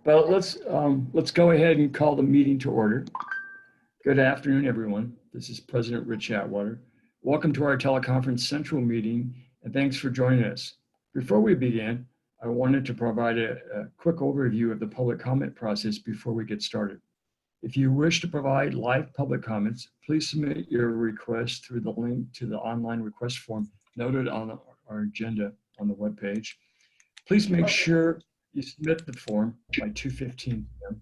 Well, let's go ahead and call the meeting to order. Good afternoon, everyone. This is President Rich Atwater. Welcome to our teleconference central meeting, and thanks for joining us. Before we begin, I wanted to provide a quick overview of the public comment process before we get started. If you wish to provide live public comments, please submit your request through the link to the online request form noted on our agenda on the webpage. Please make sure you submit the form by 2:15 p.m.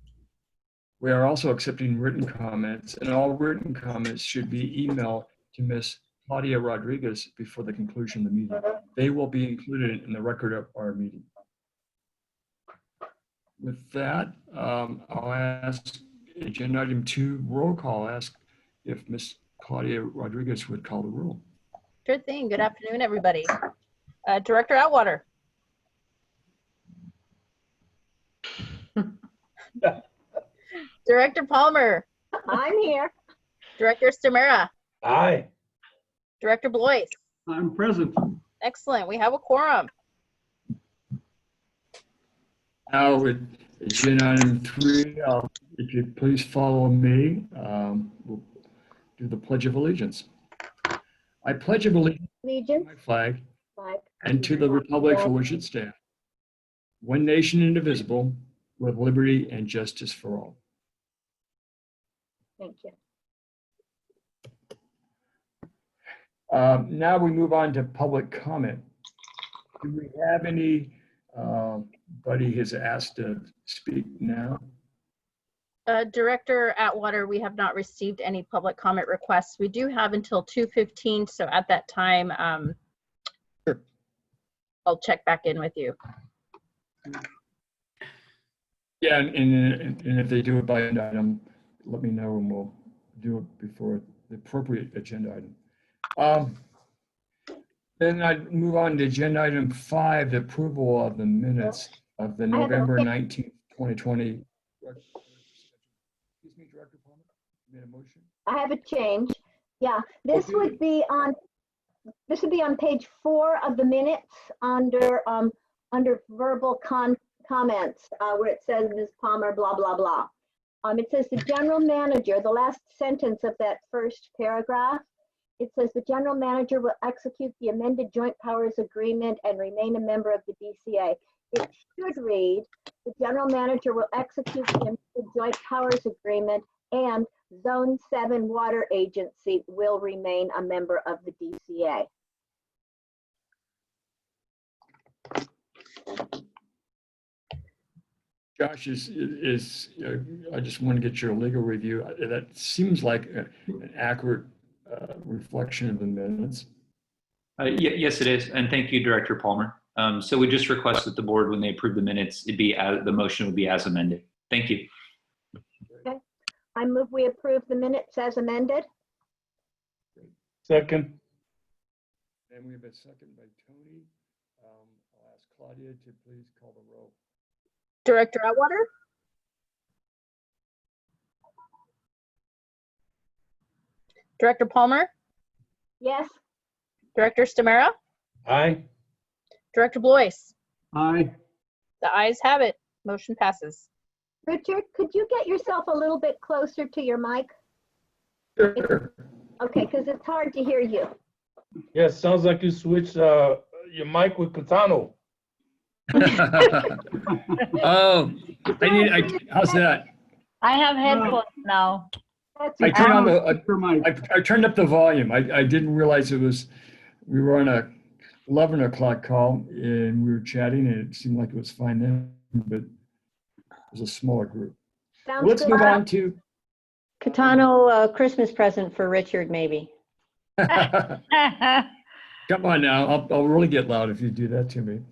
We are also accepting written comments, and all written comments should be emailed to Ms. Claudia Rodriguez before the conclusion of the meeting. They will be included in the record of our meeting. With that, I'll ask agenda item 2 roll call. Ask if Ms. Claudia Rodriguez would call the roll. Sure thing. Good afternoon, everybody. Director Atwater. Director Palmer. I'm here. Director Stamera. Aye. Director Blois. I'm present. Excellent. We have a quorum. Now with agenda item 3, if you please follow me, we'll do the Pledge of Allegiance. I pledge allegiance to my flag and to the republic for which it stands, one nation indivisible, with liberty and justice for all. Thank you. Now we move on to public comment. Do we have anybody has asked to speak now? Director Atwater, we have not received any public comment requests. We do have until 2:15, so at that time, Sure. I'll check back in with you. Yeah, and if they do it by agenda item, let me know and we'll do it before the appropriate agenda item. Then I'd move on to agenda item 5, the approval of the minutes of the November 19th, 2020. Excuse me, Director Palmer, you made a motion? I have a change. Yeah, this would be on page 4 of the minutes under verbal comments where it says Ms. Palmer blah blah blah. It says the general manager, the last sentence of that first paragraph. It says the general manager will execute the amended joint powers agreement and remain a member of the DCA. It should read, the general manager will execute the amended joint powers agreement and Zone 7 Water Agency will remain a member of the DCA. Josh, I just want to get your legal review. That seems like an accurate reflection of the minutes. Yes, it is. And thank you, Director Palmer. So we just request that the board, when they approve the minutes, the motion would be as amended. Thank you. Okay. I move we approve the minutes as amended. Second. And we have a second by Tony. I'll ask Claudia to please call the roll. Director Atwater. Director Palmer. Yes. Director Stamera. Aye. Director Blois. Aye. The ayes have it. Motion passes. Richard, could you get yourself a little bit closer to your mic? Sure. Okay, because it's hard to hear you. Yes, sounds like you switched your mic with Catano. Oh, how's that? I have headphones now. That's I turned on I I turned up the volume. I didn't realize we were on a 11 o'clock call and we were chatting and it seemed like it was fine then, but it was a smaller group. Sounds Let's good. move on to. Catano Christmas present for Richard, maybe. Come on now, I'll really get loud if you do that to me.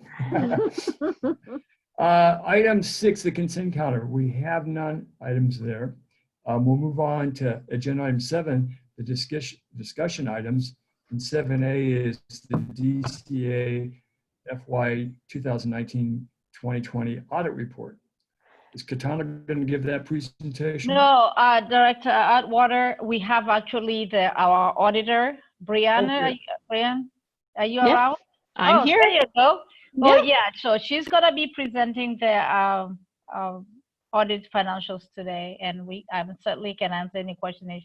Item 6, the consent calendar. We have none items there. We'll move on to agenda item 7, the discussion items. And 7A is the DCA FY 2019-2020 audit report. Is Katana going to give that presentation? No, Director Atwater, we have actually our auditor, Brianna. Okay. Brian, are you Yeah, around? I'm here. There you go. Yeah. Oh, yeah. So she's going to be presenting the audit financials today, and I certainly can answer any question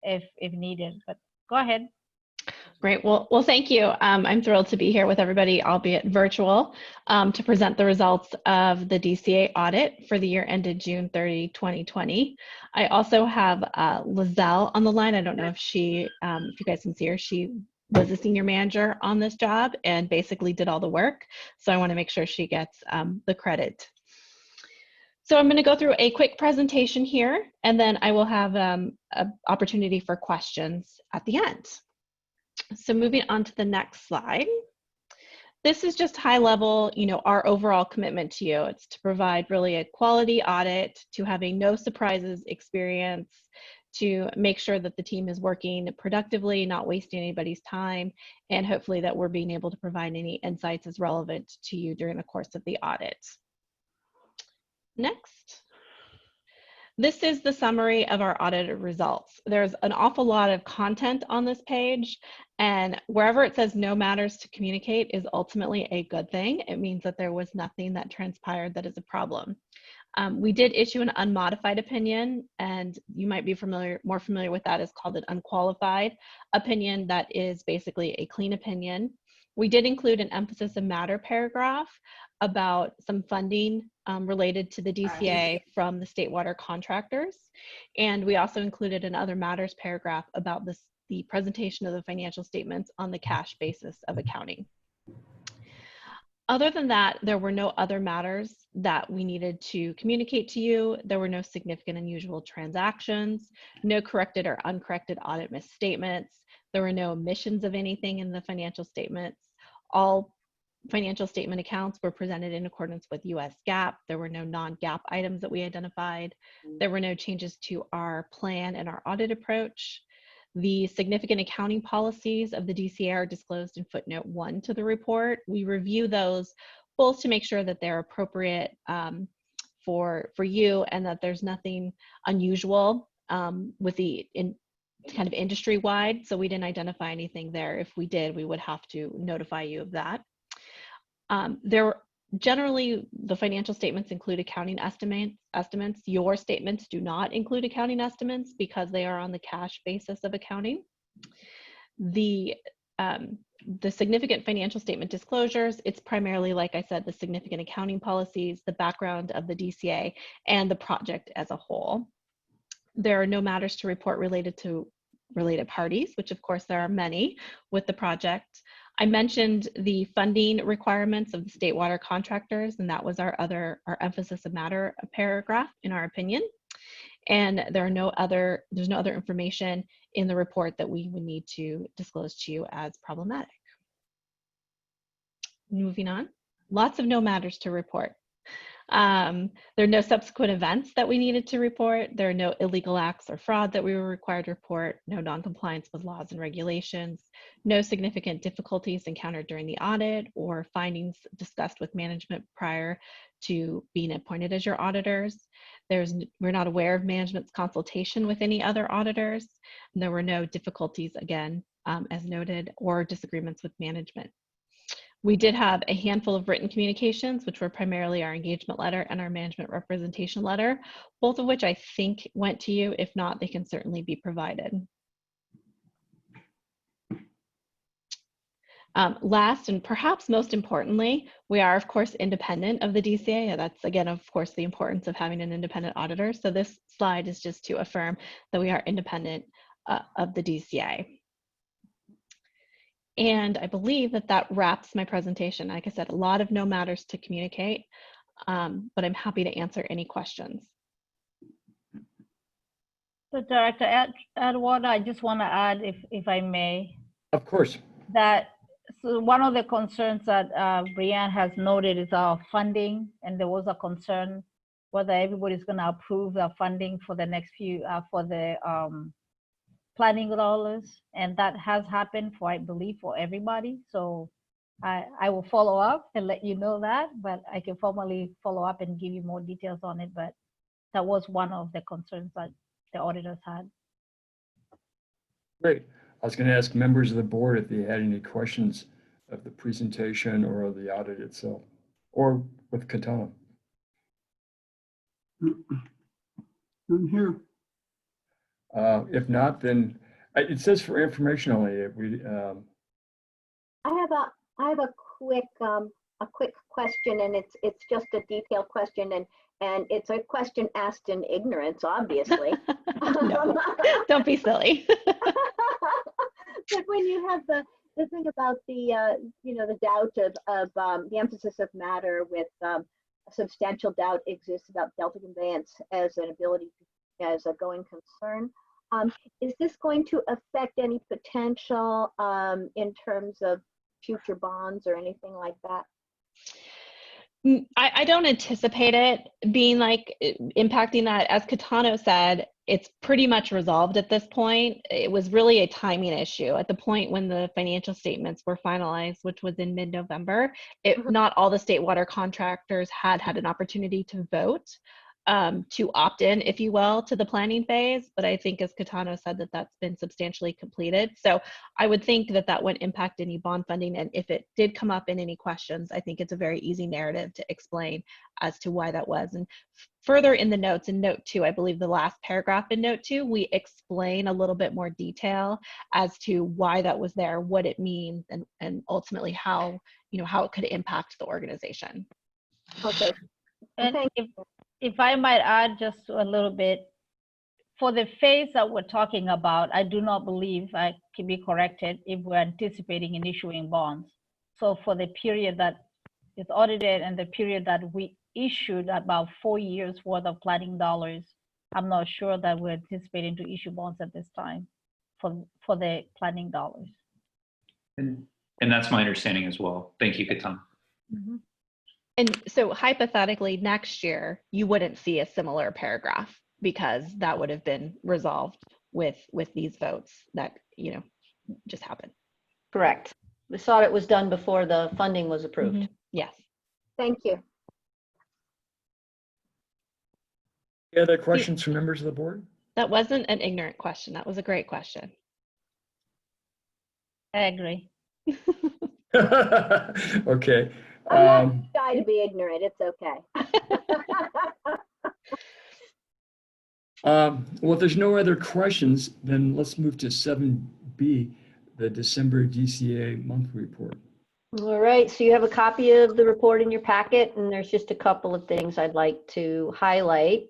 if needed, but go ahead. Great. Well, thank you. I'm thrilled to be here with everybody, albeit virtual, to present the results of the DCA audit for the year ended June 30, 2020. I also have Lizelle on the line. I don't know if if you guys can see her. She was a senior manager on this job and basically did all the work. So I want to make sure she gets the credit. So I'm going to go through a quick presentation here, and then I will have an opportunity for questions at the end. So moving on to the next slide. This is just high level, our overall commitment to you. It's to provide really a quality audit, to having no surprises experience, to make sure that the team is working productively, not wasting anybody's time, and hopefully that we're being able to provide any insights as relevant to you during the course of the audit. Next. This is the summary of our audited results. There's an awful lot of content on this page, and wherever it says no matters to communicate is ultimately a good thing. It means that there was nothing that transpired that is a problem. We did issue an unmodified opinion, and you might be more familiar with that. It's called an unqualified opinion. That is basically a clean opinion. We did include an emphasis of matter paragraph about some funding related to the DCA from the state water contractors. And we also included an other matters paragraph about the presentation of the financial statements on the cash basis of accounting. Other than that, there were no other matters that we needed to communicate to you. There were no significant unusual transactions, no corrected or uncorrected audit misstatements. There were no omissions of anything in the financial statements. All financial statement accounts were presented in accordance with US GAAP. There were no non-GAAP items that we identified. There were no changes to our plan and our audit approach. The significant accounting policies of the DCA are disclosed in footnote 1 to the report. We review those both to make sure that they're appropriate for you and that there's nothing unusual with kind of industry-wide. So we didn't identify anything there. If we did, we would have to notify you of that. Generally, the financial statements include accounting estimates. Your statements do not include accounting estimates because they are on the cash basis of accounting. The significant financial statement disclosures, it's primarily, like I said, the significant accounting policies, the background of the DCA, and the project as a whole. There are no matters to report related to related parties, which of course there are many with the project. I mentioned the funding requirements of the state water contractors, and that was our emphasis of matter paragraph in our opinion. And there's no other information in the report that we would need to disclose to you as problematic. Moving on, lots of no matters to report. There are no subsequent events that we needed to report. There are no illegal acts or fraud that we were required to report, no non-compliance with laws and regulations, no significant difficulties encountered during the audit or findings discussed with management prior to being appointed as your auditors. We're not aware of management's consultation with any other auditors. And there were no difficulties, again, as noted, or disagreements with management. We did have a handful of written communications, which were primarily our engagement letter and our management representation letter, both of which I think went to you. If not, they can certainly be provided. Last and perhaps most importantly, we are of course independent of the DCA. That's again, of course, the importance of having an independent auditor. So this slide is just to affirm that we are independent of the DCA. And I believe that wraps my presentation. Like I said, a lot of no matters to communicate, but I'm happy to answer any questions. So Director Atwater, I just want to add, if I may. Of course. So one of the concerns that Brianne has noted is our funding, and there was a concern whether everybody's going to approve the funding for the next few, for the planning dollars, and that has happened for, I believe, for everybody. So I will follow up and let you know that, but I can formally follow up and give you more details on it. But that was one of the concerns that the auditors had. Great. I was going to ask members of the board if they had any questions of the presentation or of the audit itself, or with Katana. None here. If not, then it says for information only. I have a quick question, and it's just a detailed question, and it's a question asked in ignorance, obviously. No, don't be silly. But when you have the thing about the the doubt of the emphasis of matter with a substantial doubt exists about Delta Conveyance as an ability as a going concern. Is this going to affect any potential in terms of future bonds or anything like that? I don't anticipate it being like impacting that. As Catano said, it's pretty much resolved at this point. It was really a timing issue. At the point when the financial statements were finalized, which was in mid-November, not all the state water contractors had an opportunity to vote to opt in, if you will, to the planning phase. But I think, as Catano said, that's been substantially completed. So I would think that wouldn't impact any bond funding. And if it did come up in any questions, I think it's a very easy narrative to explain as to why that was. And further in the notes, in note 2, I believe the last paragraph in note 2, we explain a little bit more detail as to why that was there, what it means, and ultimately how it could impact the organization. Okay. And if I might add just a little bit, for the phase that we're talking about, I do not believe, I can be corrected, if we're anticipating in issuing bonds. So for the period that is audited and the period that we issued about 4 years worth of planning dollars, I'm not sure that we're anticipating to issue bonds at this time for the planning dollars. And that's my understanding as well. Thank you, Katan. Mm-hmm. And so hypothetically, next year, you wouldn't see a similar paragraph because that would have been resolved with these votes that, just happened. Correct. This audit was done before the funding was approved. Mm-hmm. Yes. Thank you. Any other questions from members of the board? That wasn't an ignorant question. That was a great question. I agree. Okay. I'm not shy to be ignorant. It's okay. Well, if there's no other questions, then let's move to 7B, the December DCA monthly report. All right, so you have a copy of the report in your packet, and there's just a couple of things I'd like to highlight.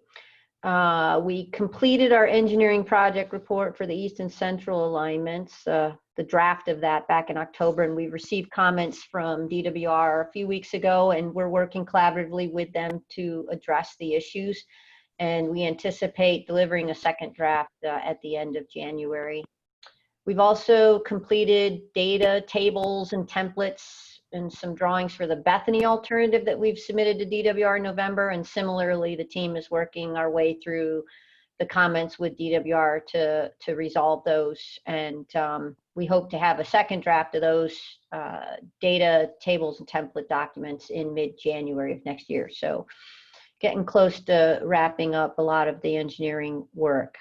We completed our engineering project report for the East and Central alignments, the draft of that back in October, and we received comments from DWR a few weeks ago, and we're working collaboratively with them to address the issues. And we anticipate delivering a second draft at the end of January. We've also completed data tables and templates and some drawings for the Bethany alternative that we've submitted to DWR in November. And similarly, the team is working our way through the comments with DWR to resolve those. And we hope to have a second draft of those data tables and template documents in mid-January of next year. So getting close to wrapping up a lot of the engineering work.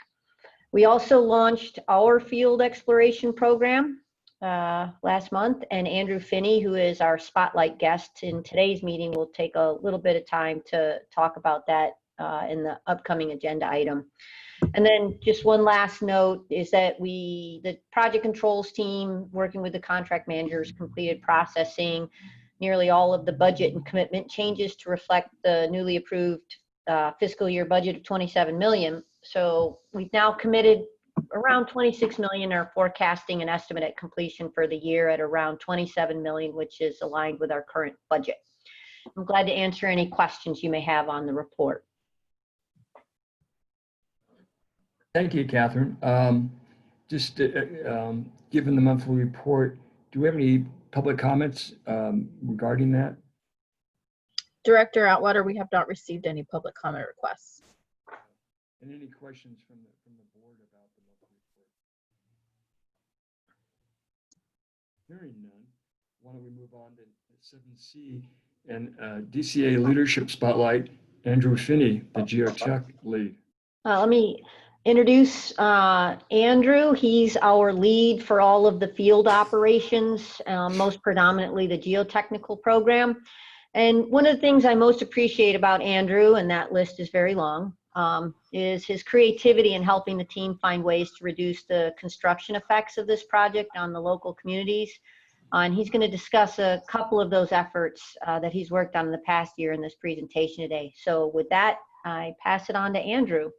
We also launched our field exploration program last month, and Andrew Finney, who is our spotlight guest in today's meeting, will take a little bit of time to talk about that in the upcoming agenda item. And then just one last note is that the project controls team, working with the contract managers, completed processing nearly all of the budget and commitment changes to reflect the newly approved fiscal year budget of $27 million. So we've now committed around $26 million, are forecasting an estimate at completion for the year at around $27 million, which is aligned with our current budget. I'm glad to answer any questions you may have on the report. Thank you, Catherine. Just given the monthly report, do we have any public comments regarding that? Director Atwater, we have not received any public comment requests. And any questions from the board about the monthly report? Hearing none, why don't we move on to 7C and DCA Leadership Spotlight, Andrew Finney, the Geotech lead. Let me introduce Andrew. He's our lead for all of the field operations, most predominantly the geotechnical program. And one of the things I most appreciate about Andrew, and that list is very long, is his creativity in helping the team find ways to reduce the construction effects of this project on the local communities. And he's going to discuss a couple of those efforts that he's worked on in the past year in this presentation today. So with that, I pass it on to Andrew.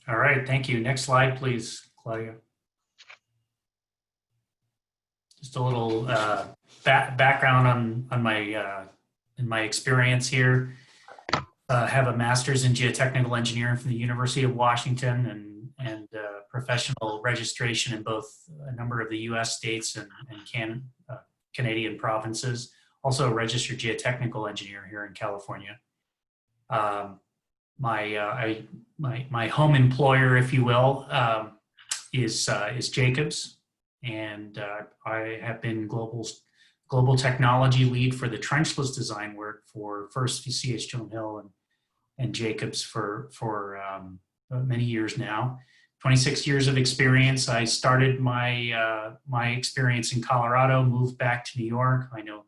All right, thank you. Next slide, please, Claudia. Just a little background on my in my experience here. Have a master's in geotechnical engineering from the University of Washington and professional registration in both a number of the U.S. states and Canadian provinces. Also a registered geotechnical engineer here in California. My home employer, if you will, is Jacobs, and I have been global technology lead for the trenchless design work for first C.H. Jones Hill and Jacobs for many years now. 26 years of experience. I started my my experience in Colorado, moved back to New York. I know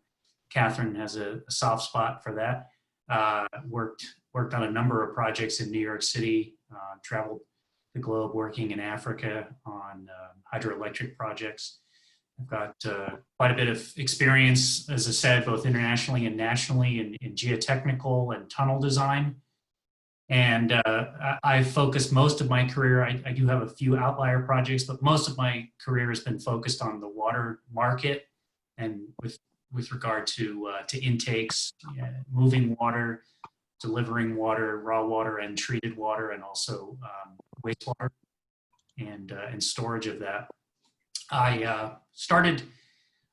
Catherine has a soft spot for that. Worked on a number of projects in New York City, traveled the globe working in Africa on hydroelectric projects. I've got quite a bit of experience, as I said, both internationally and nationally in geotechnical and tunnel design. And I focused most of my career, I do have a few outlier projects, but most of my career has been focused on the water market and with regard to intakes, moving water, delivering water, raw water and treated water, and also wastewater and storage of that. I started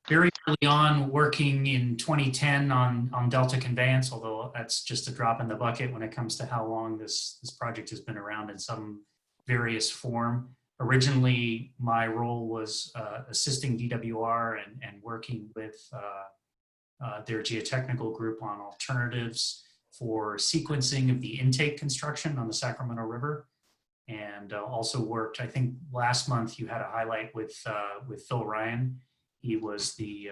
very early on working in 2010 on Delta Conveyance, although that's just a drop in the bucket when it comes to how long this project has been around in some various form. Originally, my role was assisting DWR and working with their geotechnical group on alternatives for sequencing of the intake construction on the Sacramento River. And also worked, I think last month you had a highlight with Phil Ryan. He was the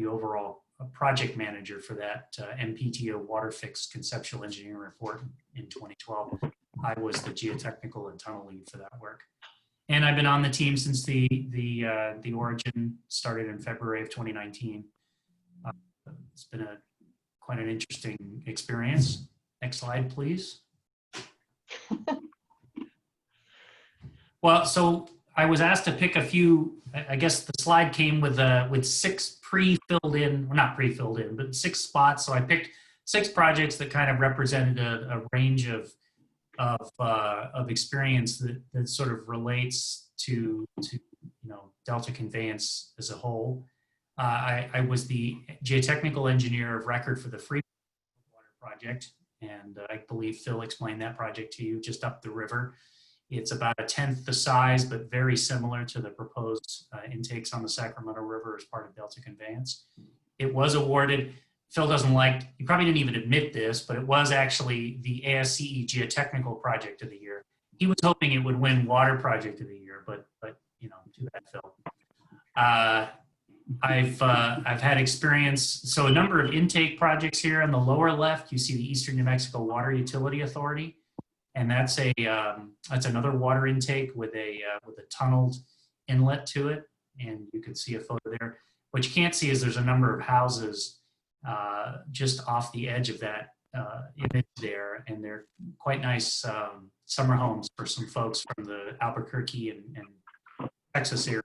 overall project manager for that MPTO water fix conceptual engineering report in 2012. I was the geotechnical and tunnel lead for that work. And I've been on the team since the origin started in February of 2019. It's been quite an interesting experience. Next slide, please. Well, so I was asked to pick a few. I guess the slide came with 6 pre-filled in, well, not pre-filled in, but 6 spots. So I picked 6 projects that kind of represented a range of experience that sort of relates to Delta Conveyance as a whole. I was the geotechnical engineer of record for the Free Water project, and I believe Phil explained that project to you, just up the river. It's about 1/10 the size, but very similar to the proposed intakes on the Sacramento River as part of Delta Conveyance. It was awarded, Phil doesn't like, he probably didn't even admit this, but it was actually the ASCE Geotechnical Project of the Year. He was hoping it would win Water Project of the Year, but too bad, Phil. I've had experience, so a number of intake projects here. On the lower left, you see the Eastern New Mexico Water Utility Authority. And that's another water intake with a tunneled inlet to it, and you can see a photo there. What you can't see is there's a number of houses just off the edge of that image there, and they're quite nice summer homes for some folks from the Albuquerque and Texas area.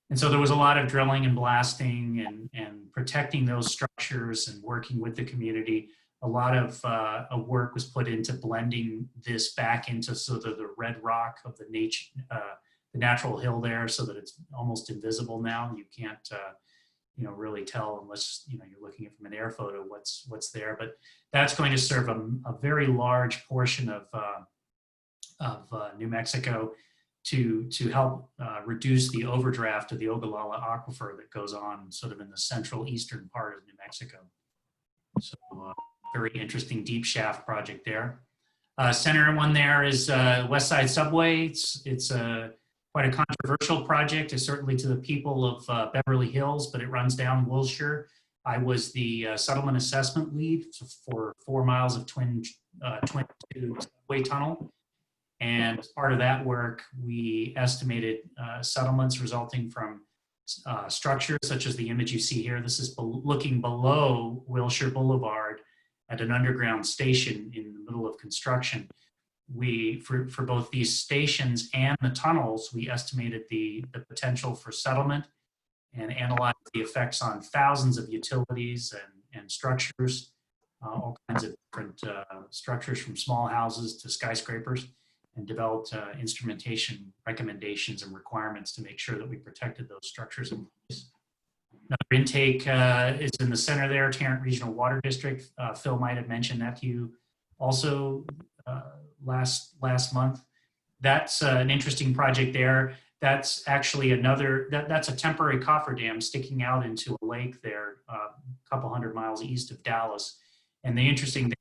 And so there was a lot of drilling and blasting and protecting those structures and working with the community. A lot of work was put into blending this back into sort of the red rock of the natural hill there, so that it's almost invisible now. You can't really tell unless you're looking at it from an air photo what's there. But that's going to serve a very large portion of New Mexico to help reduce the overdraft of the Ogallala Aquifer that goes on sort of in the central eastern part of New Mexico. So. Very interesting deep shaft project there. Center one there is West Side Subway. It's quite a controversial project, certainly to the people of Beverly Hills, but it runs down Wilshire I was the settlement assessment lead for 4 miles of twin subway tunnel. And as part of that work, we estimated settlements resulting from structures such as the image you see here. This is looking below Wilshire Boulevard at an underground station in the middle of construction. For both these stations and the tunnels, we estimated the potential for settlement and analyzed the effects on thousands of utilities and structures, all kinds of different structures from small houses to skyscrapers, and developed instrumentation recommendations and requirements to make sure that we protected those structures in place. Another intake is in the center there, Tarrant Regional Water District. Phil might have mentioned that to you also last month. That's an interesting project there. That's actually that's a temporary cofferdam sticking out into a lake there, a couple hundred miles east of Dallas. And the interesting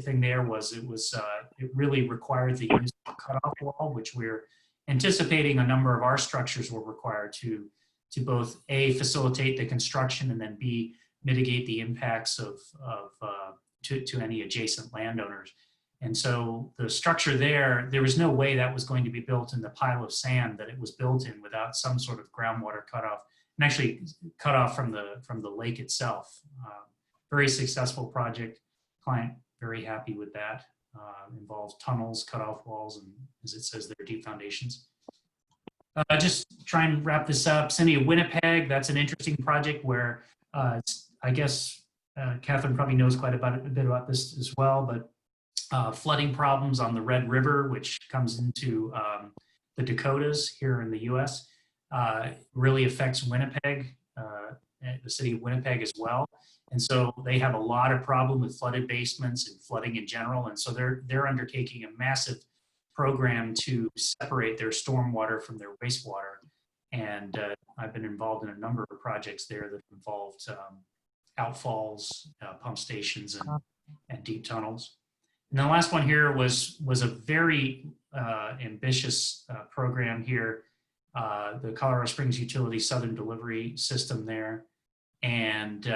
thing there was it really required the use of a cutoff wall, which we're anticipating a number of our structures will require to both A, facilitate the construction, and then B, mitigate the impacts to any adjacent landowners. And so the structure there was no way that was going to be built in the pile of sand that it was built in without some sort of groundwater cutoff, and actually cut off from the lake itself. Very successful project. Client very happy with that. Involves tunnels, cutoff walls, and as it says there, deep foundations. Just try and wrap this up. City of Winnipeg, that's an interesting project where I guess Catherine probably knows quite a bit about this as well, but flooding problems on the Red River, which comes into the Dakotas here in the US, really affects Winnipeg, the city of Winnipeg as well. And so they have a lot of problem with flooded basements and flooding in general. And so they're undertaking a massive program to separate their stormwater from their wastewater. And I've been involved in a number of projects there that involved outfalls, pump stations, and deep tunnels. And the last one here was a very ambitious program here, the Colorado Springs Utility Southern Delivery System there. And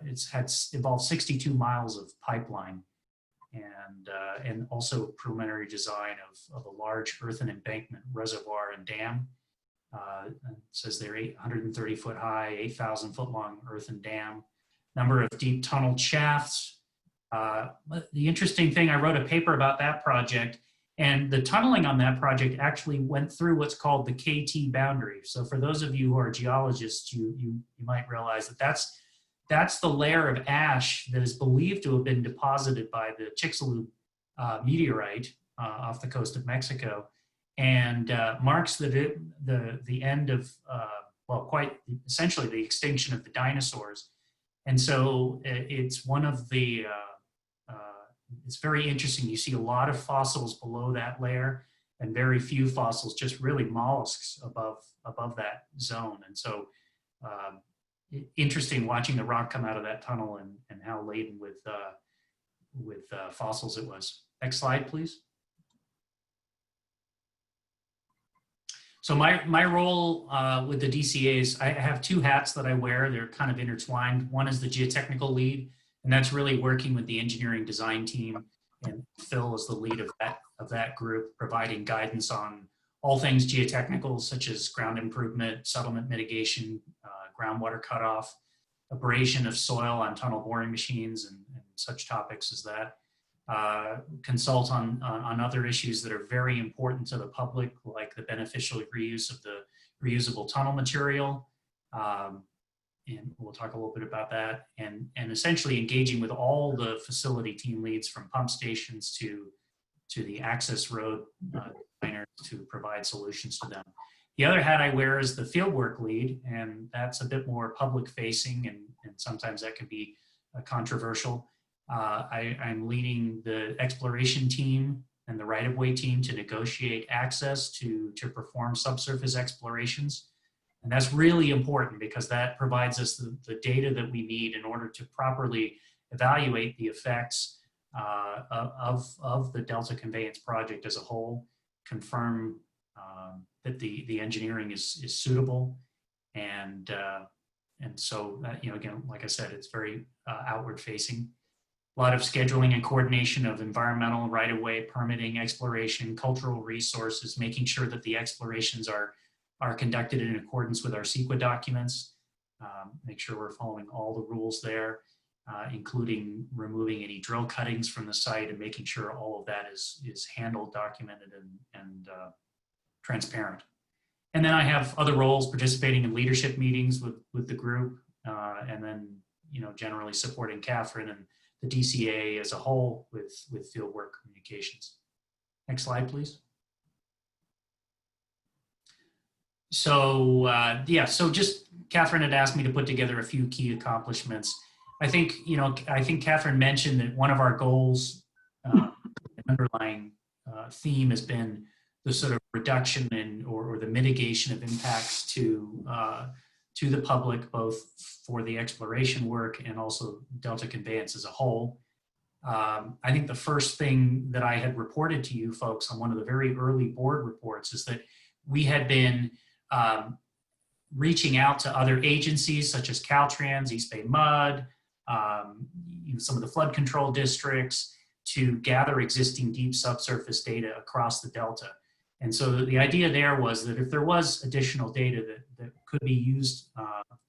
it's involved 62 miles of pipeline and also preliminary design of a large earthen embankment reservoir and dam. It says they're 830 foot high, 8,000 foot long earthen dam, number of deep tunnel shafts. The interesting thing, I wrote a paper about that project, and the tunneling on that project actually went through what's called the KT boundary. So for those of you who are geologists, you might realize that that's the layer of ash that is believed to have been deposited by the Chicxulub meteorite off the coast of Mexico, and marks the end of, well, quite essentially the extinction of the dinosaurs. And so it's one of the, it's very interesting. You see a lot of fossils below that layer and very few fossils, just really mollusks above that zone. And so interesting watching the rock come out of that tunnel and how laden with fossils it was. Next slide, please. So my role with the DCA is I have two hats that I wear. They're kind of intertwined. One is the geotechnical lead, and that's really working with the engineering design team. And Phil is the lead of that group, providing guidance on all things geotechnical, such as ground improvement, settlement mitigation, groundwater cutoff, abrasion of soil on tunnel boring machines, and such topics as that. Consult on other issues that are very important to the public, like the beneficial reuse of the reusable tunnel material. And we'll talk a little bit about that. And essentially engaging with all the facility team leads from pump stations to the access road designers to provide solutions to them. The other hat I wear is the fieldwork lead, and that's a bit more public facing, and sometimes that can be controversial. I'm leading the exploration team and the right-of-way team to negotiate access to perform subsurface explorations. And that's really important because that provides us the data that we need in order to properly evaluate the effects of the Delta Conveyance project as a whole, confirm that the engineering is suitable, and so, again, like I said, it's very outward facing. A lot of scheduling and coordination of environmental right-of-way permitting, exploration, cultural resources, making sure that the explorations are conducted in accordance with our CEQA documents, make sure we're following all the rules there, including removing any drill cuttings from the site and making sure all of that is handled, documented, and transparent. And then I have other roles, participating in leadership meetings with the group, and then, generally supporting Catherine and the DCA as a whole with fieldwork communications. Next slide, please. So, so just Catherine had asked me to put together a few key accomplishments. I think Catherine mentioned that one of our goals, underlying theme, has been the sort of reduction in or the mitigation of impacts to the public, both for the exploration work and also Delta Conveyance as a whole. I think the first thing that I had reported to you folks on one of the very early board reports is that we had been reaching out to other agencies such as Caltrans, East Bay Mud, some of the flood control districts, to gather existing deep subsurface data across the Delta. And so the idea there was that if there was additional data that could be used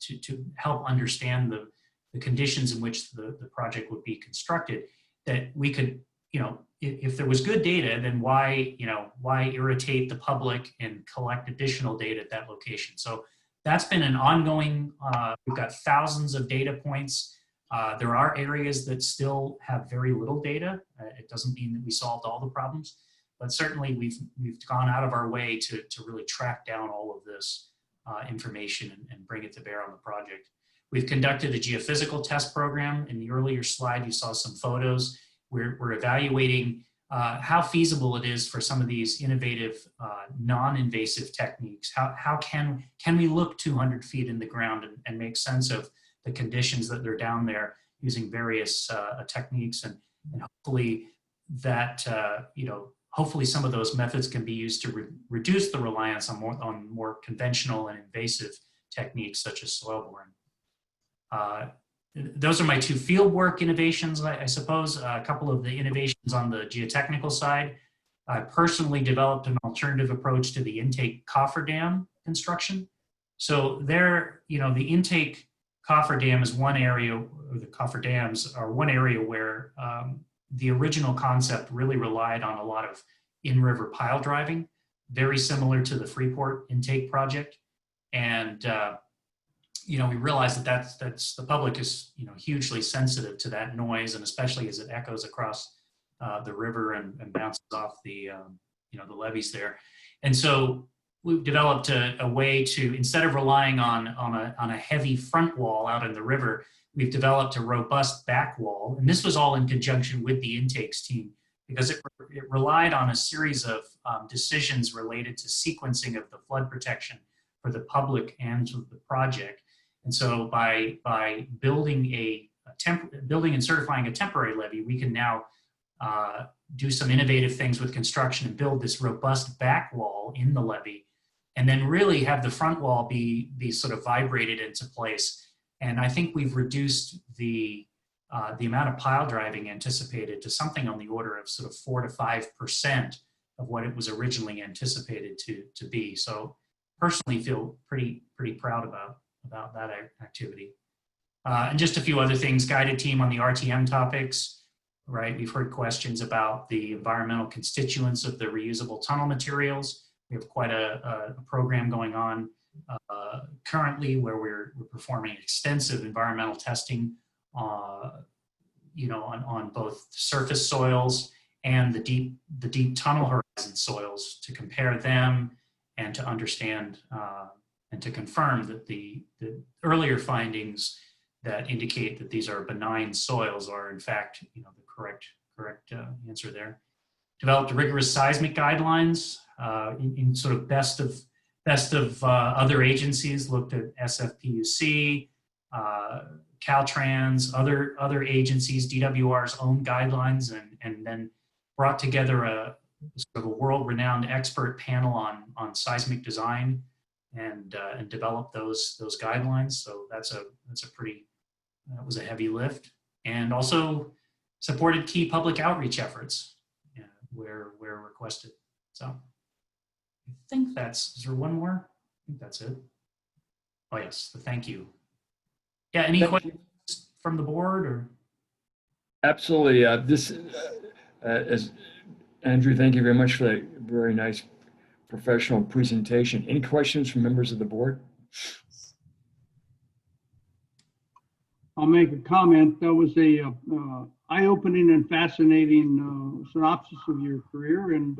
to help understand the conditions in which the project would be constructed, that we could, if there was good data, then why irritate the public and collect additional data at that location? So that's been an ongoing, we've got thousands of data points. There are areas that still have very little data. It doesn't mean that we solved all the problems, but certainly we've gone out of our way to really track down all of this information and bring it to bear on the project. We've conducted a geophysical test program. In the earlier slide, you saw some photos. We're evaluating how feasible it is for some of these innovative, non-invasive techniques. How can we look 200 feet in the ground and make sense of the conditions that they're down there using various techniques, and hopefully that, hopefully some of those methods can be used to reduce the reliance on more conventional and invasive techniques such as soil boring. Those are my two fieldwork innovations, I suppose. A couple of the innovations on the geotechnical side. I personally developed an alternative approach to the intake cofferdam construction. So there, the intake cofferdam is one area, or the cofferdams are one area where the original concept really relied on a lot of in-river pile driving, very similar to the Freeport intake project. And we realized that that's the public is hugely sensitive to that noise, and especially as it echoes across the river and bounces off the the levees there. And so we've developed a way to, instead of relying on a heavy front wall out in the river, we've developed a robust back wall. And this was all in conjunction with the intakes team, because it relied on a series of decisions related to sequencing of the flood protection for the public and to the project. And so by building and certifying a temporary levee, we can now do some innovative things with construction and build this robust back wall in the levee, and then really have the front wall be sort of vibrated into place. And I think we've reduced the amount of pile driving anticipated to something on the order of sort of 4 to 5% of what it was originally anticipated to be. So personally feel pretty proud about that activity. And just a few other things, guided team on the RTM topics, right? We've heard questions about the environmental constituents of the reusable tunnel materials. We have quite a program going on currently where we're performing extensive environmental testing on both surface soils and the deep tunnel horizon soils to compare them and to understand and to confirm that the earlier findings that indicate that these are benign soils are in fact the correct answer there. Developed rigorous seismic guidelines in sort of best of other agencies, looked at SFPUC, Caltrans, other agencies, DWR's own guidelines, and then brought together a sort of a world-renowned expert panel on seismic design and develop those guidelines. So that was a heavy lift, and also supported key public outreach efforts where requested. So I think is there one more? I think that's it. Oh yes, the thank you. Yeah, any questions from the board or? Absolutely. As Andrew, thank you very much for that very nice professional presentation. Any questions from members of the board? I'll make a comment. That was a eye-opening and fascinating synopsis of your career and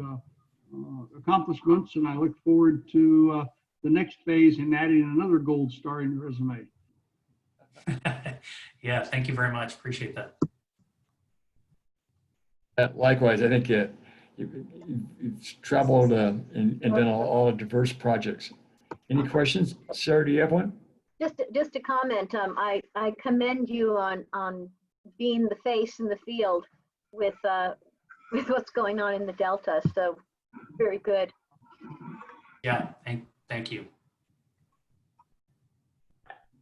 accomplishments, and I look forward to the next phase in adding another gold star in your resume. Yeah, thank you very much. Appreciate that. Likewise, I think you've traveled and done all diverse projects. Any questions? Sarah, do you have one? Just a comment. I commend you on being the face in the field with what's going on in the Delta. So very good. Yeah, thank you.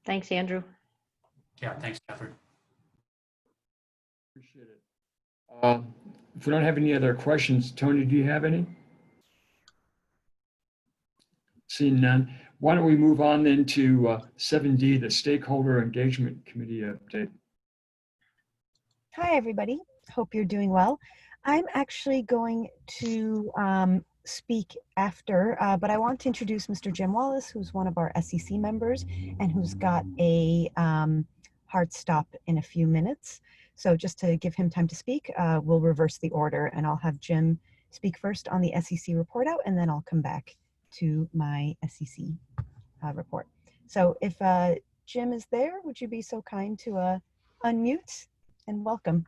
Thanks, Andrew. Yeah, thanks, Catherine. Appreciate it. If we don't have any other questions, Tony, do you have any? Seeing none, why don't we move on then to 7D, the Stakeholder Engagement Committee update. Hi, everybody. Hope you're doing well. I'm actually going to speak after, but I want to introduce Mr. Jim Wallace, who's one of our SEC members and who's got a hard stop in a few minutes. So just to give him time to speak, we'll reverse the order and I'll have Jim speak first on the SEC report out, and then I'll come back to my SEC report. So if Jim is there, would you be so kind to unmute and welcome?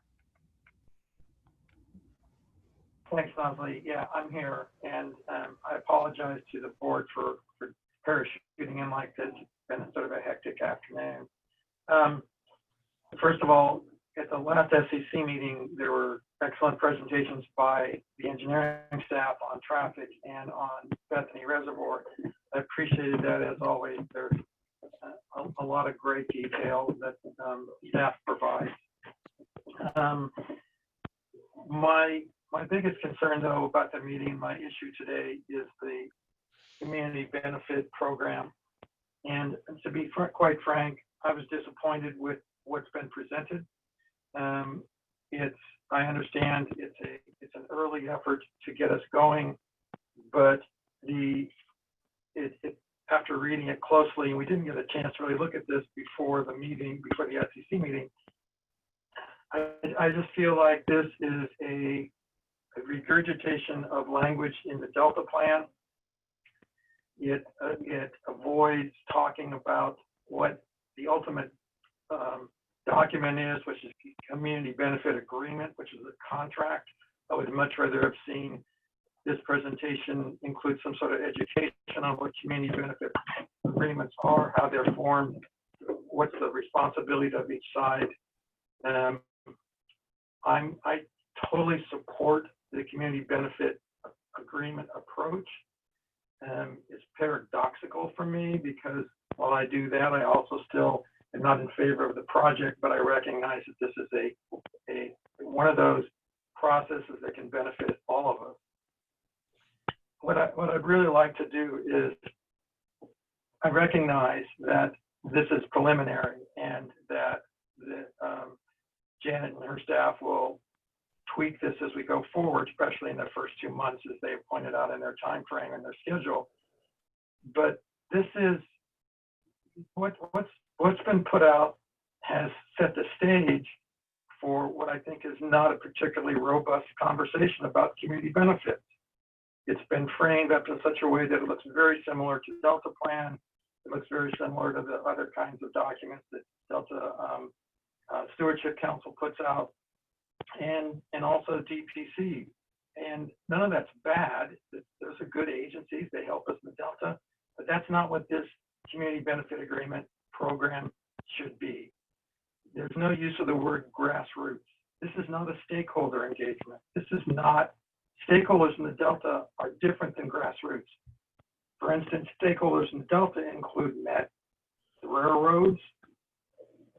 Thanks, Leslie. Yeah, I'm here, and I apologize to the board for parachuting in like this. It's been sort of a hectic afternoon. First of all, at the last SEC meeting, there were excellent presentations by the engineering staff on traffic and on Bethany Reservoir. I appreciated that as always. There's a lot of great detail that staff provides. My biggest concern, though, about the meeting, my issue today, is the community benefit program. And to be quite frank, I was disappointed with what's been presented. I understand it's an early effort to get us going, but after reading it closely, and we didn't get a chance to really look at this before the meeting, before the SEC meeting, I just feel like this is a regurgitation of language in the Delta plan. It avoids talking about what the ultimate document is, which is the community benefit agreement, which is a contract. I would much rather have seen this presentation include some sort of education on what community benefit agreements are, how they're formed, what's the responsibility of each side. I totally support the community benefit agreement approach. It's paradoxical for me because while I do that, I also still am not in favor of the project, but I recognize that this is one of those processes that can benefit all of us. What I'd really like to do is, I recognize that this is preliminary and that Janet and her staff will tweak this as we go forward, especially in the first 2 months, as they have pointed out in their time frame and their schedule. But this is what's been put out has set the stage for what I think is not a particularly robust conversation about community benefits. It's been framed up in such a way that it looks very similar to Delta Plan. It looks very similar to the other kinds of documents that Delta Stewardship Council puts out, and also DPC. And none of that's bad. Those are good agencies. They help us in the Delta, but that's not what this community benefit agreement program should be. There's no use of the word grassroots. This is not a stakeholder engagement. This is not, stakeholders in the Delta are different than grassroots. For instance, stakeholders in Delta include Met, the railroads,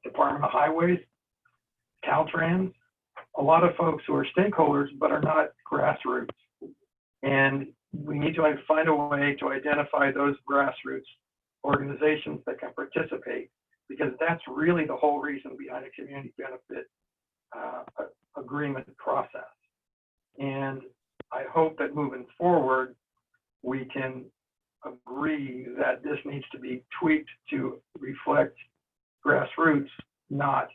Department of Highways, Caltrans, a lot of folks who are stakeholders but are not grassroots. And we need to find a way to identify those grassroots organizations that can participate, because that's really the whole reason behind a community benefit agreement process. And I hope that moving forward, we can agree that this needs to be tweaked to reflect grassroots, not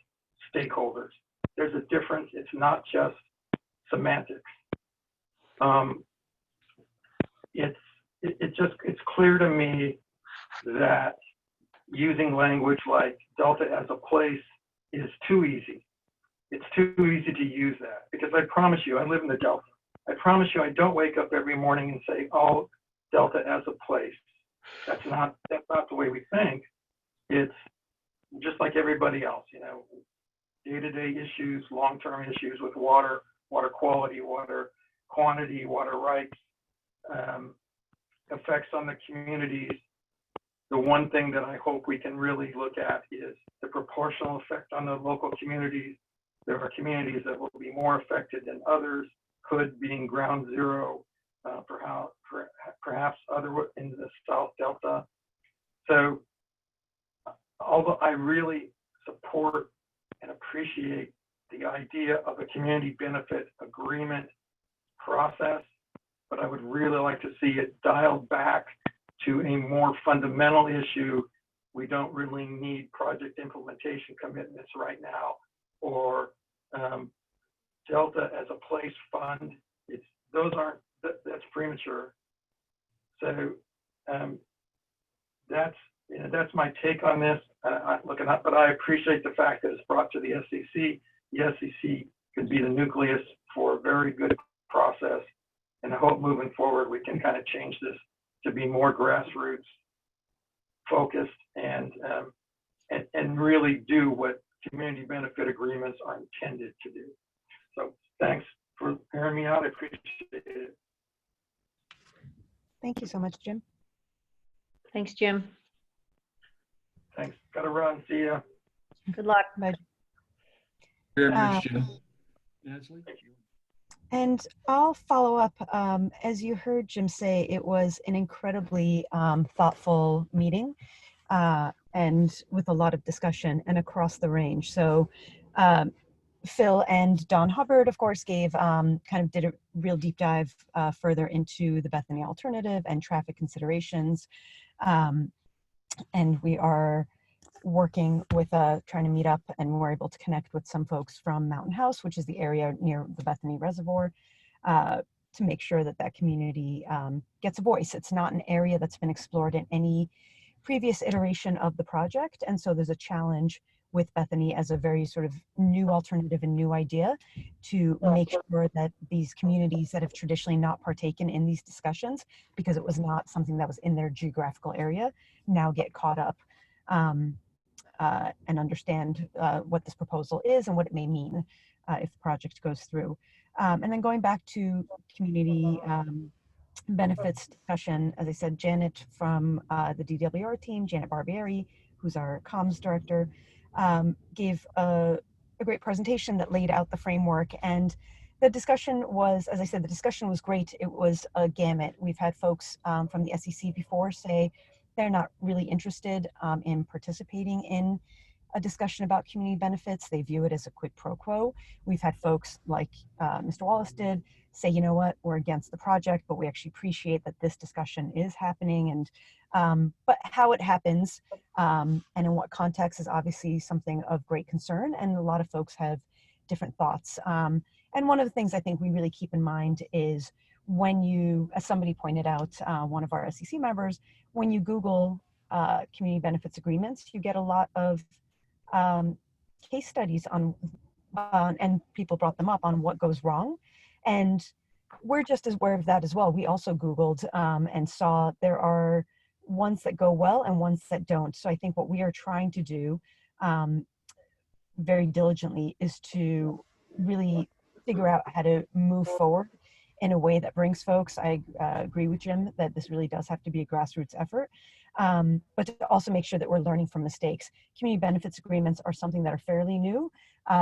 stakeholders. There's a difference. It's not just semantics. It's clear to me that using language like Delta as a place is too easy. It's too easy to use that, because I promise you, I live in the Delta. I promise you, I don't wake up every morning and say, oh, Delta as a place. That's not the way we think. It's just like everybody else, you know, day-to-day issues, long-term issues with water, water quality, water quantity, water rights, effects on the communities. The one thing that I hope we can really look at is the proportional effect on the local communities. There are communities that will be more affected than others, Hood being ground zero, perhaps other in the South Delta. So although I really support and appreciate the idea of a community benefit agreement process, but I would really like to see it dialed back to a more fundamental issue. We don't really need project implementation commitments right now, or Delta as a place fund. That's premature. So that's my take on this. But I appreciate the fact that it's brought to the SEC. The SEC could be the nucleus for a very good process, and I hope moving forward we can kind of change this to be more grassroots focused and really do what community benefit agreements are intended to do. So thanks for hearing me out. I appreciate it. Thank you so much, Jim. Thanks, Jim. Thanks. Gotta run. See ya. Good luck. Bye. Very much, Jim. Nancy? Thank you. And I'll follow up. As you heard Jim say, it was an incredibly thoughtful meeting and with a lot of discussion and across the range. So Phil and Don Hubbard, of course, did a real deep dive further into the Bethany alternative and traffic considerations. And we are working with trying to meet up, and we're able to connect with some folks from Mountain House, which is the area near the Bethany Reservoir, to make sure that that community gets a voice. It's not an area that's been explored in any previous iteration of the project, and so there's a challenge with Bethany as a very sort of new alternative and new idea to make sure that these communities that have traditionally not partaken in these discussions, because it was not something that was in their geographical area, now get caught up and understand what this proposal is and what it may mean if the project goes through. And then going back to community benefits discussion, as I said, Janet from the DWR team, Janet Barbieri, who's our comms director, gave a great presentation that laid out the framework. And the discussion was, as I said, the discussion was great. It was a gamut. We've had folks from the SEC before say they're not really interested in participating in a discussion about community benefits. They view it as a quid pro quo. We've had folks like Mr. Wallace did say, you know what, we're against the project, but we actually appreciate that this discussion is happening. And but how it happens and in what context is obviously something of great concern. And a lot of folks have different thoughts. And one of the things I think we really keep in mind is when you, as somebody pointed out, one of our SEC members, when you Google community benefits agreements, you get a lot of case studies on, and people brought them up on what goes wrong. And we're just as aware of that as well. We also Googled and saw there are ones that go well and ones that don't. So I think what we are trying to do very diligently is to really figure out how to move forward in a way that brings folks. I agree with Jim that this really does have to be a grassroots effort, but to also make sure that we're learning from mistakes. Community benefits agreements are something that are fairly new.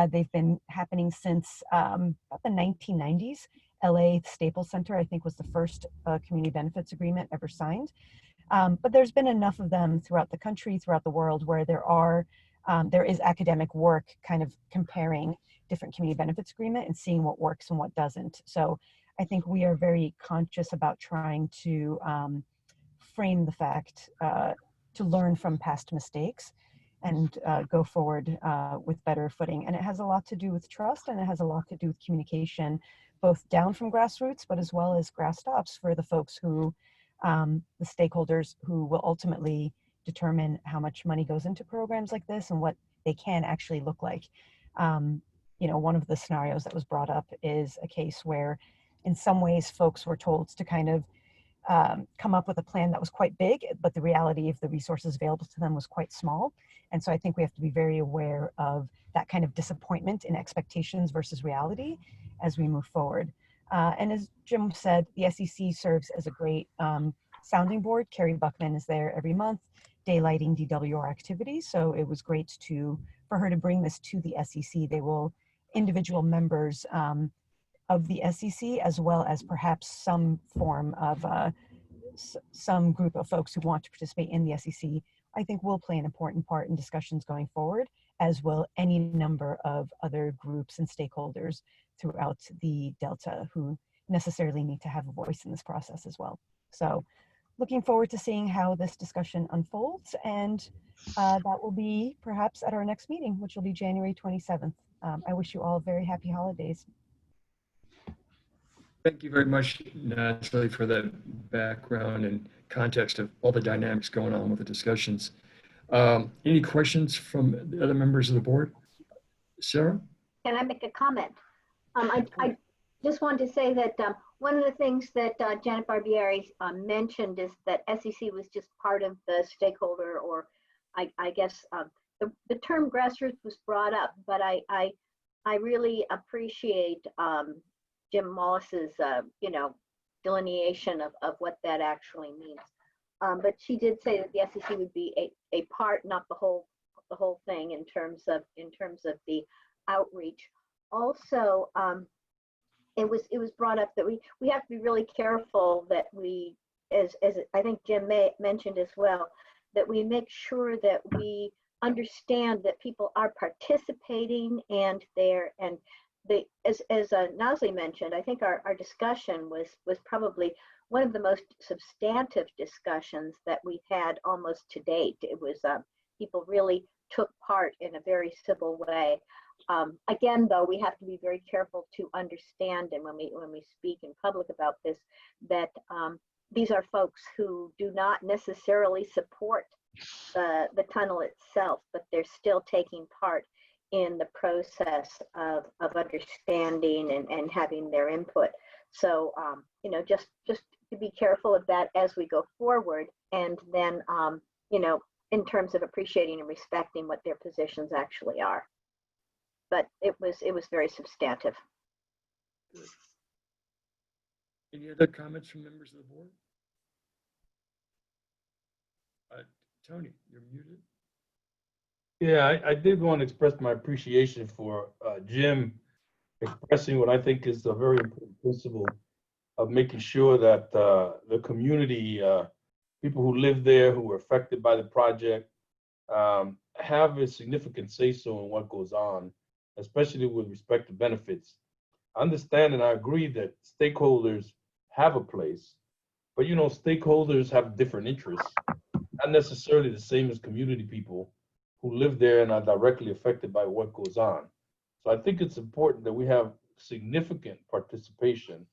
They've been happening since about the 1990s. LA Staples Center, I think, was the first community benefits agreement ever signed. But there's been enough of them throughout the country, throughout the world, where there is academic work kind of comparing different community benefits agreement and seeing what works and what doesn't. So I think we are very conscious about trying to frame the fact to learn from past mistakes and go forward with better footing. And it has a lot to do with trust, and it has a lot to do with communication, both down from grassroots, but as well as grass stops for the folks who, the stakeholders who will ultimately determine how much money goes into programs like this and what they can actually look like. You know, one of the scenarios that was brought up is a case where in some ways folks were told to kind of come up with a plan that was quite big, but the reality of the resources available to them was quite small. And so I think we have to be very aware of that kind of disappointment in expectations versus reality as we move forward. And as Jim said, the SEC serves as a great sounding board. Carrie Buckman is there every month, daylighting DWR activities. So it was great for her to bring this to the SEC. They will, individual members of the SEC, as well as perhaps some form of some group of folks who want to participate in the SEC, I think will play an important part in discussions going forward, as will any number of other groups and stakeholders throughout the Delta who necessarily need to have a voice in this process as well. So looking forward to seeing how this discussion unfolds, and that will be perhaps at our next meeting, which will be January 27th. I wish you all very happy holidays. Thank you very much, Natalie, for that background and context of all the dynamics going on with the discussions. Any questions from the other members of the board? Sarah? Can I make a comment? I just wanted to say that one of the things that Janet Barbieri mentioned is that SEC was just part of the stakeholder, or I guess the term grassroots was brought up, but I really appreciate Jim Wallace's delineation of what that actually means. But she did say that the SEC would be a part, not the whole thing in terms of the outreach. Also, it was brought up that we have to be really careful that we, as I think Jim mentioned as well, that we make sure that we understand that people are participating and as Nasli mentioned, I think our discussion was probably one of the most substantive discussions that we've had almost to date. It was people really took part in a very civil way. Again, though, we have to be very careful to understand, and when we speak in public about this, that these are folks who do not necessarily support the tunnel itself, but they're still taking part in the process of understanding and having their input. So, just to be careful of that as we go forward, and then, in terms of appreciating and respecting what their positions actually are. But it was very substantive. Any other comments from members of the board? Tony, you're muted. Yeah, I did want to express my appreciation for Jim expressing what I think is a very important principle of making sure that the community, people who live there, who were affected by the project, have a significant say-so in what goes on, especially with respect to benefits. I understand and I agree that stakeholders have a place, but stakeholders have different interests, not necessarily the same as community people who live there and are directly affected by what goes on. So I think it's important that we have significant participation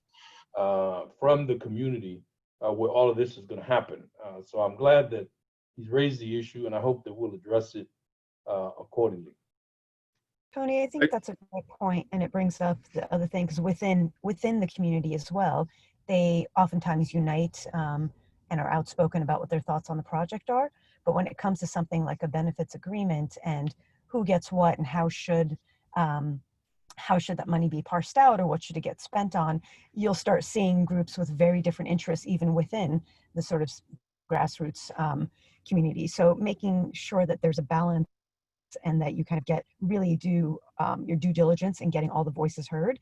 from the community where all of this is going to happen. So I'm glad that he's raised the issue, and I hope that we'll address it accordingly. Tony, I think that's a great point, and it brings up the other things within the community as well. They oftentimes unite and are outspoken about what their thoughts on the project are. But when it comes to something like a benefits agreement and who gets what and how should how should that money be parsed out, or what should it get spent on, you'll start seeing groups with very different interests even within the sort of grassroots community. So making sure that there's a balance and that you kind of really do your due diligence in getting all the voices heard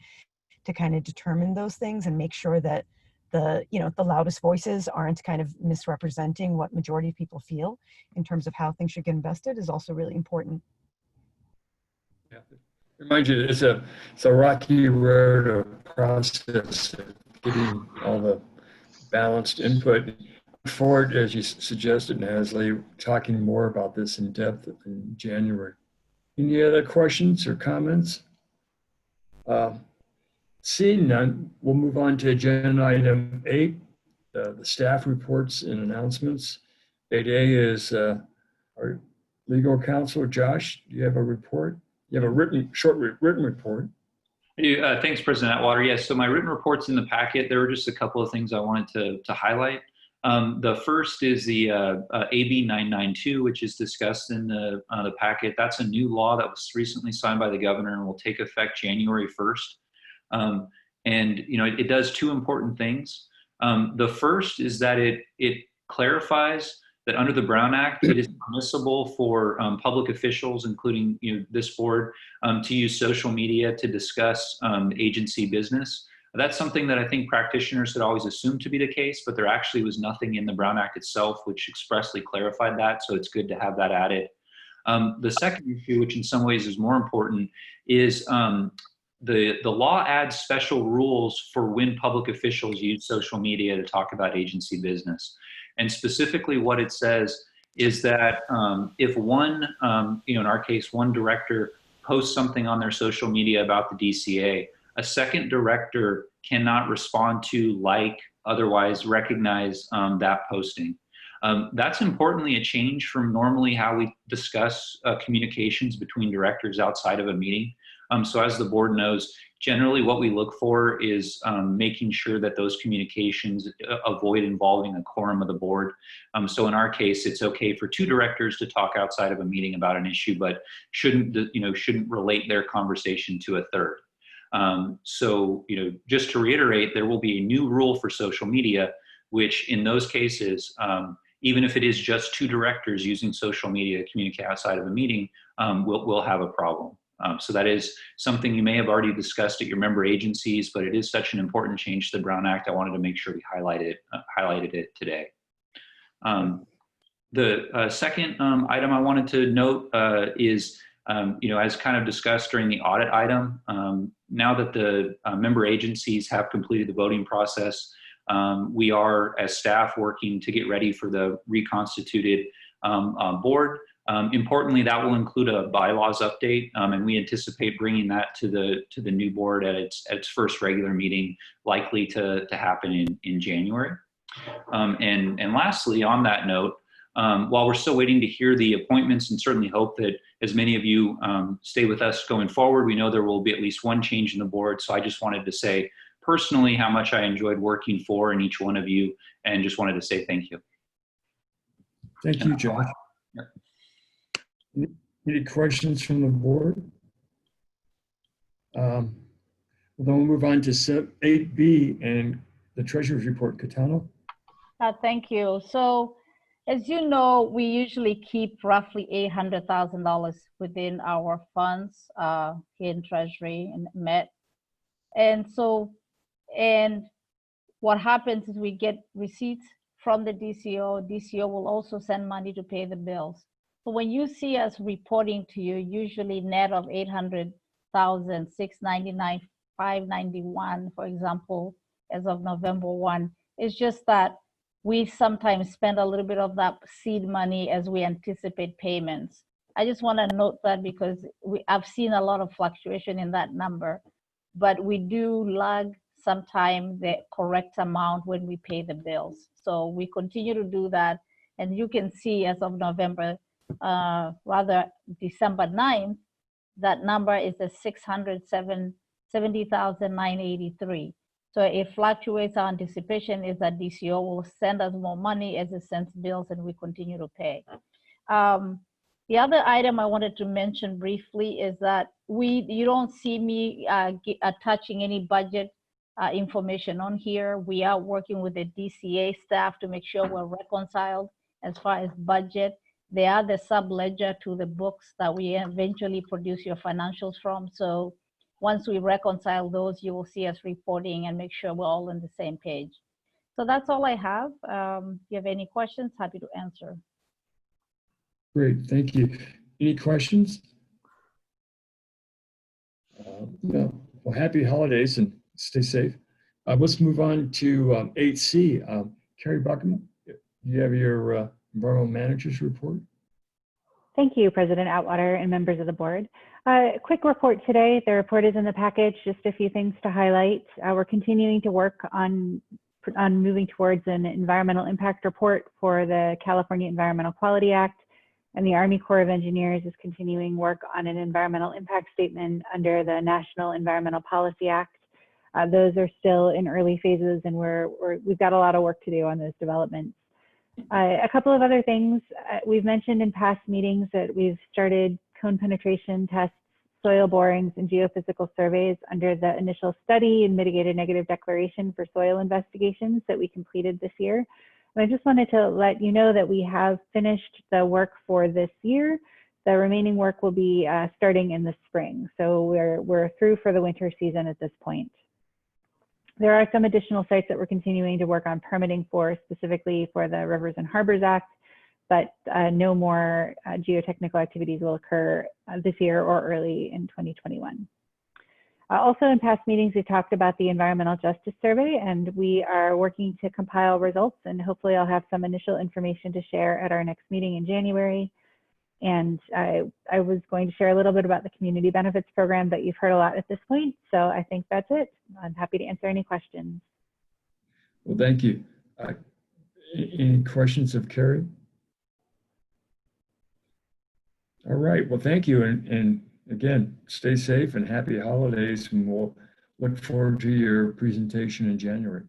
to kind of determine those things and make sure that the loudest voices aren't kind of misrepresenting what majority of people feel in terms of how things should get invested is also really important. Yeah. Remind you, it's a rocky road of process of getting all the balanced input. Forward, as you suggested, Nasli, talking more about this in depth in January. Any other questions or comments? Seeing none, we'll move on to agenda item 8, the staff reports and announcements. 8A is our legal counsel, Josh. Do you have a report? You have a short written report. Thanks, President Atwater. Yes, so my written report's in the packet. There were just a couple of things I wanted to highlight. The first is the AB 992, which is discussed in the packet. That's a new law that was recently signed by the governor and will take effect January 1st. And it does two important things. The first is that it clarifies that under the Brown Act, it is permissible for public officials, including this board, to use social media to discuss agency business. That's something that I think practitioners had always assumed to be the case, but there actually was nothing in the Brown Act itself which expressly clarified that, so it's good to have that added. The second issue, which in some ways is more important, is the law adds special rules for when public officials use social media to talk about agency business. And specifically what it says is that if one, in our case, one director posts something on their social media about the DCA, a second director cannot respond to, otherwise recognize that posting. That's importantly a change from normally how we discuss communications between directors outside of a meeting. So as the board knows, generally what we look for is making sure that those communications avoid involving a quorum of the board. So in our case, it's okay for two directors to talk outside of a meeting about an issue, but shouldn't relate their conversation to a third. So, just to reiterate, there will be a new rule for social media, which in those cases, even if it is just two directors using social media to communicate outside of a meeting, we'll have a problem. So that is something you may have already discussed at your member agencies, but it is such an important change to the Brown Act. I wanted to make sure we highlighted it today. The second item I wanted to note is, as kind of discussed during the audit item, now that the member agencies have completed the voting process, we are, as staff, working to get ready for the reconstituted board. Importantly, that will include a bylaws update, and we anticipate bringing that to the new board at its first regular meeting, likely to happen in January. And lastly, on that note, while we're still waiting to hear the appointments and certainly hope that as many of you stay with us going forward, we know there will be at least one change in the board. So I just wanted to say personally how much I enjoyed working for and each one of you, and just wanted to say thank you. Thank you, Josh. Any questions from the board? Well, then we'll move on to 8B and the Treasurer's Report. Katana? Thank you. So, as you know, we usually keep roughly $800,000 within our funds here in Treasury and Met. And so, and what happens is we get receipts from the DCO. DCO will also send money to pay the bills. So when you see us reporting to you, usually net of 800,000, 699, 591, for example, as of November 1, it's just that we sometimes spend a little bit of that seed money as we anticipate payments. I just want to note that because I've seen a lot of fluctuation in that number, but we do lag sometime the correct amount when we pay the bills. So we continue to do that. And you can see as of November, December 9th, that number is a 670,983. So it fluctuates. Our anticipation is that DCO will send us more money as it sends bills and we continue to pay. The other item I wanted to mention briefly is that you don't see me touching any budget information on here. We are working with the DCA staff to make sure we're reconciled as far as budget. They are the sub-ledger to the books that we eventually produce your financials from. So once we reconcile those, you will see us reporting and make sure we're all on the same page. So that's all I have. If you have any questions, happy to answer. Great, thank you. Any questions? No. Well, happy holidays and stay safe. Let's move on to 8C. Carrie Buckman, you have your environmental manager's report. Thank you, President Atwater and members of the board. Quick report today. The report is in the package. Just a few things to highlight. We're continuing to work on moving towards an environmental impact report for the California Environmental Quality Act, and the Army Corps of Engineers is continuing work on an environmental impact statement under the National Environmental Policy Act. Those are still in early phases, and we've got a lot of work to do on those developments. A couple of other things. We've mentioned in past meetings that we've started cone penetration tests, soil borings, and geophysical surveys under the initial study and mitigated negative declaration for soil investigations that we completed this year. And I just wanted to let you know that we have finished the work for this year. The remaining work will be starting in the spring. So we're through for the winter season at this point. There are some additional sites that we're continuing to work on permitting for, specifically for the Rivers and Harbors Act, but no more geotechnical activities will occur this year or early in 2021. Also in past meetings, we talked about the Environmental Justice Survey, and we are working to compile results, and hopefully I'll have some initial information to share at our next meeting in January. And I was going to share a little bit about the Community Benefits Program, but you've heard a lot at this point, so I think that's it. I'm happy to answer any questions. Well, thank you. Any questions of Carrie? All right, well, thank you. And again, stay safe and happy holidays, and we'll look forward to your presentation in January.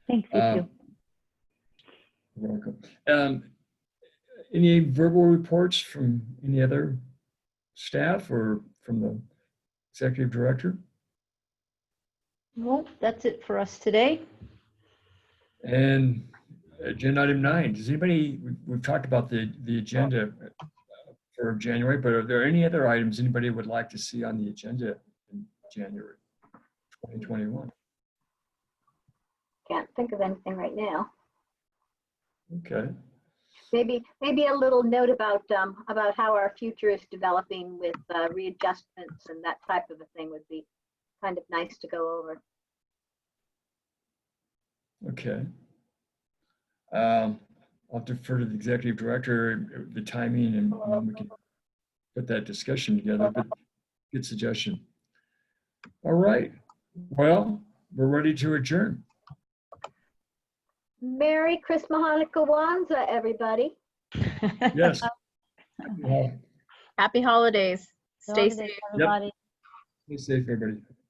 Thanks, you too. You're welcome. Any verbal reports from any other staff or from the executive director? Well, that's it for us today. And agenda item 9, does anybody, we've talked about the agenda for January, but are there any other items anybody would like to see on the agenda in January 2021? Can't think of anything right now. Okay. Maybe a little note about how our future is developing with readjustments and that type of a thing would be kind of nice to go over. Okay. I'll defer to the executive director, the timing, and we can put that discussion together, but good suggestion. All right. Well, we're ready to adjourn. Merry Christmas, Hanukkah, Kwanzaa, everybody. Yes. Happy holidays. Stay safe. Everybody. Stay safe, everybody.